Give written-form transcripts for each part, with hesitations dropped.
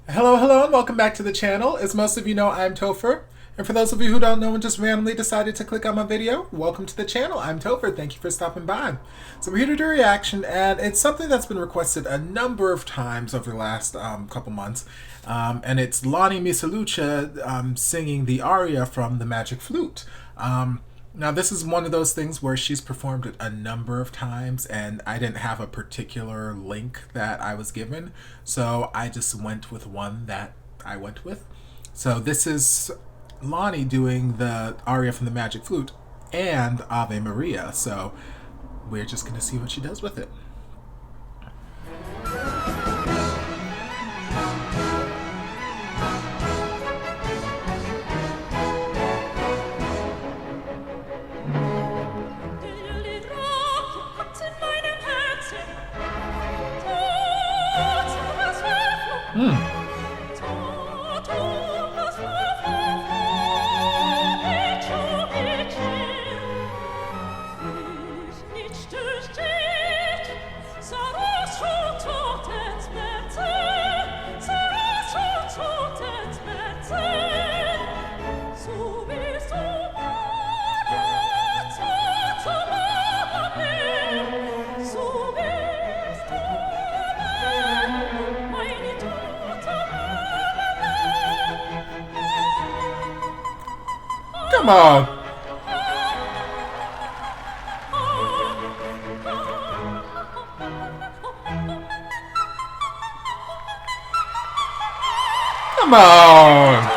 Hello, hello, and welcome back to the channel. As most of you know, I'm Topher. And for those of you who don't know and just randomly decided to click on my video, welcome to the channel. I'm Topher. Thank you for stopping by. So we're here to do a reaction, and it's something that's been requested a number of times over the last couple months. And it's Lani Misalucha singing the aria from The Magic Flute. Now, this is one of those things where she's performed it a number of times, and I didn't have a particular link that I was given, so I just went with one that I went with. So this is Lani doing the aria from the Magic Flute and Ave Maria, so we're just going to see what she does with it. Come on. Come on.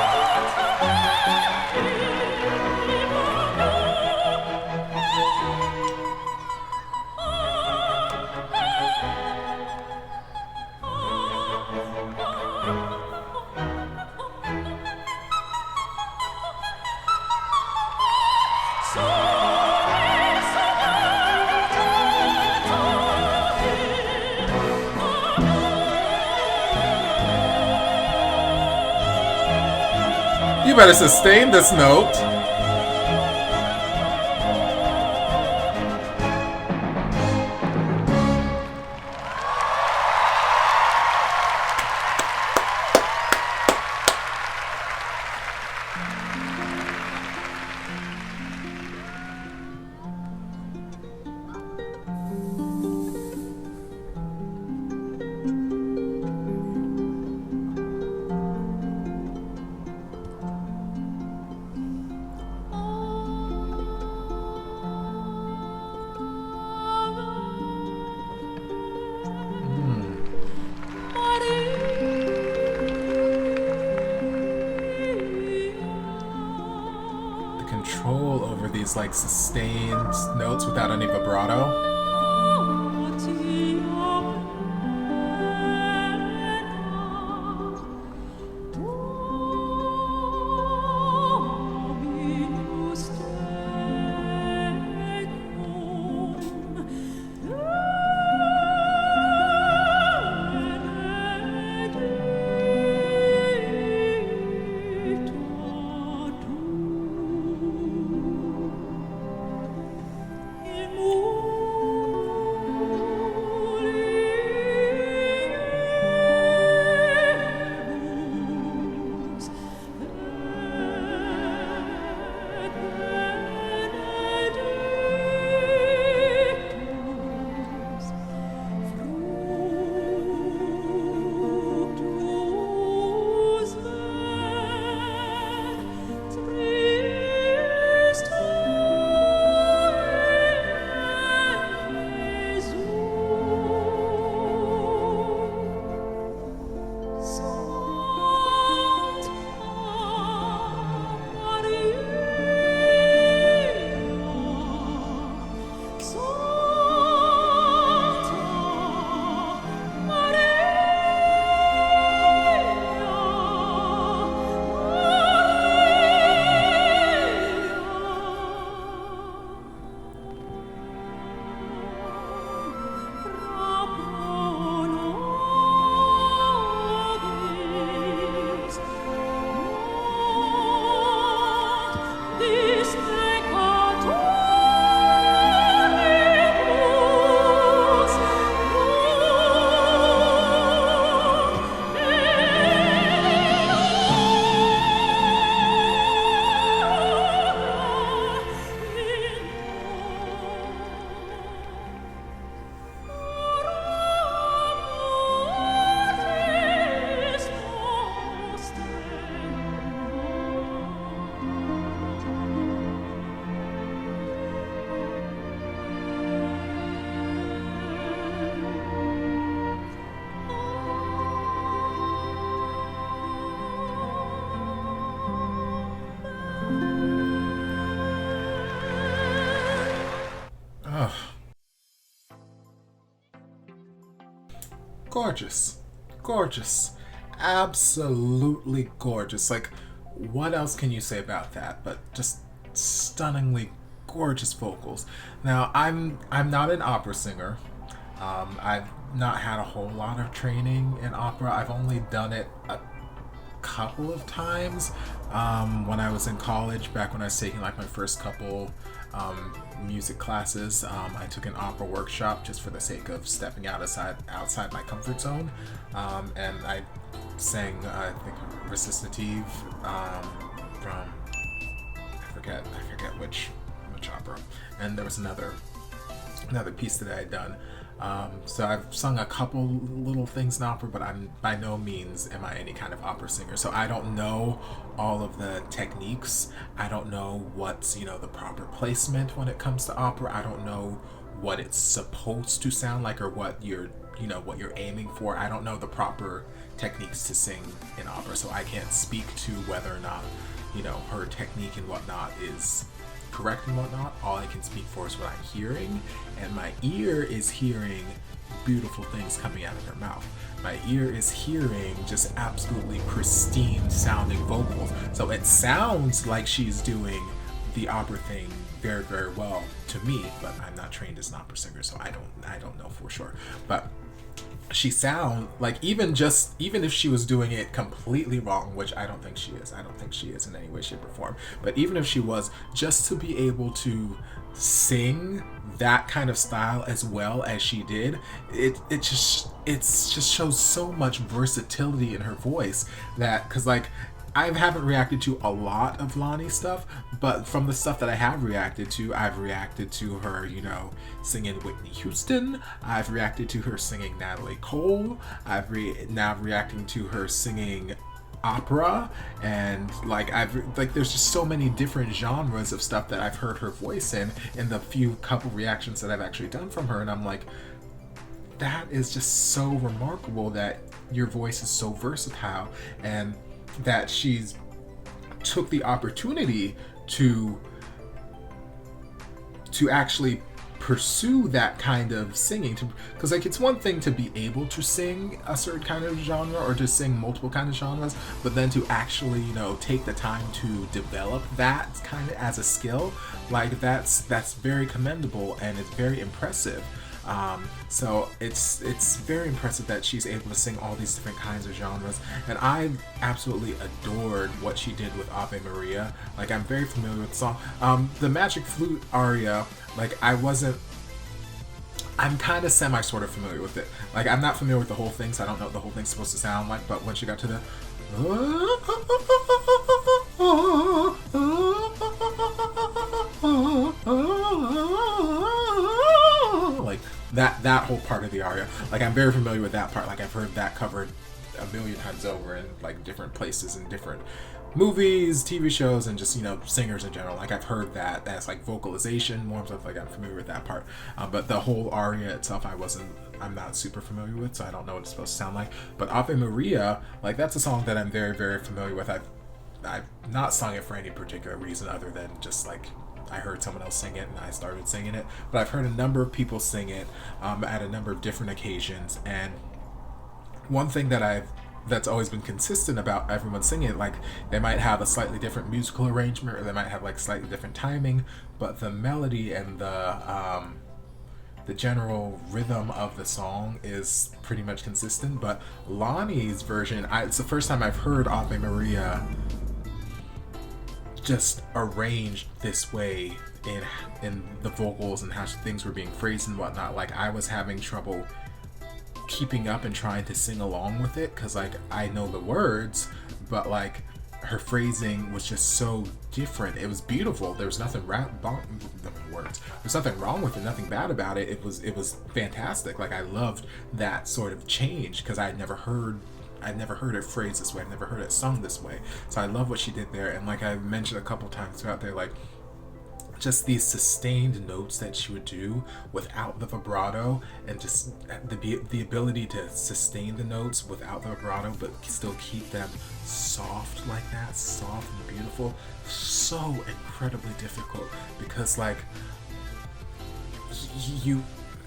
You better sustain this note. Control over these like sustained notes without any vibrato. gorgeous. Gorgeous. Absolutely gorgeous. Like, what else can you say about that but just stunningly gorgeous vocals. Now, I'm not an opera singer. I've not had a whole lot of training in opera. I've only done it a couple of times when I was in college, back when I was taking like my first couple music classes. I took an opera workshop just for the sake of stepping outside my comfort zone, and I sang I think Recitative from I forget which opera, and there was another piece that I had done. So I've sung a couple little things in opera, but I'm by no means am I any kind of opera singer. So I don't know all of the techniques. I don't know what's, the proper placement when it comes to opera. I don't know what it's supposed to sound like or what you're aiming for. I don't know the proper techniques to sing in opera, so I can't speak to whether or not, her technique and whatnot is correct and whatnot. All I can speak for is what I'm hearing, and my ear is hearing beautiful things coming out of her mouth. My ear is hearing just absolutely pristine sounding vocals. So it sounds like she's doing the opera thing very, very well to me, but I'm not trained as an opera singer, so I don't know for sure. But she sound like, even if she was doing it completely wrong, which I don't think she is. I don't think she is in any way, shape, or form. But even if she was, just to be able to sing that kind of style as well as she did, it just shows so much versatility in her voice, that, because like, I haven't reacted to a lot of Lani stuff, but from the stuff that I have reacted to, I've reacted to her, singing Whitney Houston. I've reacted to her singing Natalie Cole. Now reacting to her singing opera, and there's just so many different genres of stuff that I've heard her voice in the few couple reactions that I've actually done from her, and I'm like, that is just so remarkable that your voice is so versatile, and that she's took the opportunity to actually pursue that kind of singing, because like, it's one thing to be able to sing a certain kind of genre or to sing multiple kind of genres, but then to actually take the time to develop that kind of as a skill, like that's very commendable, and it's very impressive. So it's very impressive that she's able to sing all these different kinds of genres, and I absolutely adored what she did with Ave Maria. Like, I'm very familiar with the song. The Magic Flute aria, like, I'm kind of sort of familiar with it. Like, I'm not familiar with the whole thing, so I don't know what the whole thing's supposed to sound like, but when she got to the like that whole part of the aria, like, I'm very familiar with that part. Like, I've heard that covered a million times over in like different places and different movies, TV shows, and just singers in general. Like, I've heard that as like vocalization more stuff, like I'm familiar with that part, but the whole aria itself I'm not super familiar with, so I don't know what it's supposed to sound like. But Ave Maria, like, that's a song that I'm very, very familiar with. I've not sung it for any particular reason other than just like I heard someone else sing it and I started singing it, but I've heard a number of people sing it at a number of different occasions. And one thing that's always been consistent about everyone singing it, like, they might have a slightly different musical arrangement, or they might have like slightly different timing, but the melody and the general rhythm of the song is pretty much consistent. But Lani's version, it's the first time I've heard Ave Maria just arranged this way in the vocals and how things were being phrased and whatnot. Like, I was having trouble keeping up and trying to sing along with it, because like, I know the words, but like, her phrasing was just so different. It was beautiful. There was nothing There's nothing wrong with it, nothing bad about it. It was fantastic. Like, I loved that sort of change, because I'd never heard it phrased this way. I've never heard it sung this way. So I love what she did there. And like I mentioned a couple times throughout there, like, just these sustained notes that she would do without the vibrato, and just the ability to sustain the notes without the vibrato but still keep them soft like that, soft and beautiful. So incredibly difficult, because like,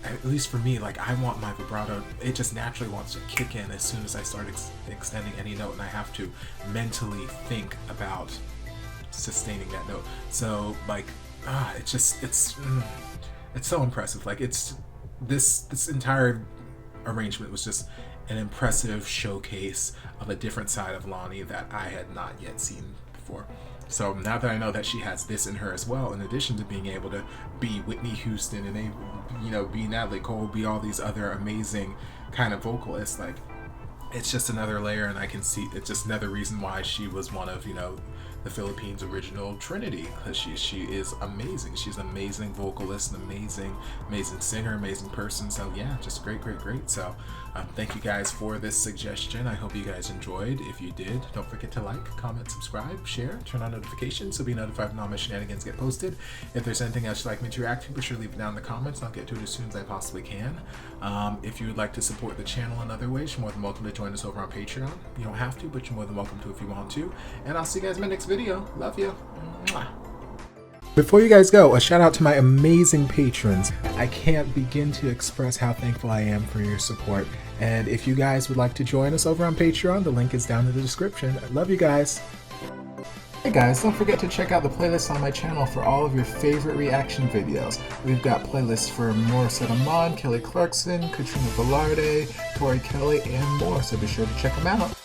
at least for me, like I want my vibrato, it just naturally wants to kick in as soon as I start extending any note, and I have to mentally think about sustaining that note. So like, it's so impressive. Like this entire arrangement was just an impressive showcase of a different side of Lani that I had not yet seen before. So now that I know that she has this in her as well, in addition to being able to be Whitney Houston and be Natalie Cole, be all these other amazing kind of vocalists, like it's just another layer, and I can see it's just another reason why she was one of the Philippines' original Trinity, because she is amazing. She's an amazing vocalist, an amazing singer, amazing person. So yeah, just great. So thank you guys for this suggestion. I hope you guys enjoyed. If you did, don't forget to like, comment, subscribe, share, turn on notifications so be notified when all my shenanigans get posted. If there's anything else you'd like me to react to, be sure to leave it down in the comments. I'll get to it as soon as I possibly can. If you would like to support the channel in other ways, you're more than welcome to join us over on Patreon. You don't have to, but you're more than welcome to if you want to. And I'll see you guys in my next video. Love you. Mwah. Before you guys go, a shout out to my amazing patrons. I can't begin to express how thankful I am for your support. And if you guys would like to join us over on Patreon, the link is down in the description. I love you guys. Hey guys, don't forget to check out the playlist on my channel for all of your favorite reaction videos. We've got playlists for Morissette Amon, Kelly Clarkson, Katrina Velarde, Tori Kelly, and more, so be sure to check them out.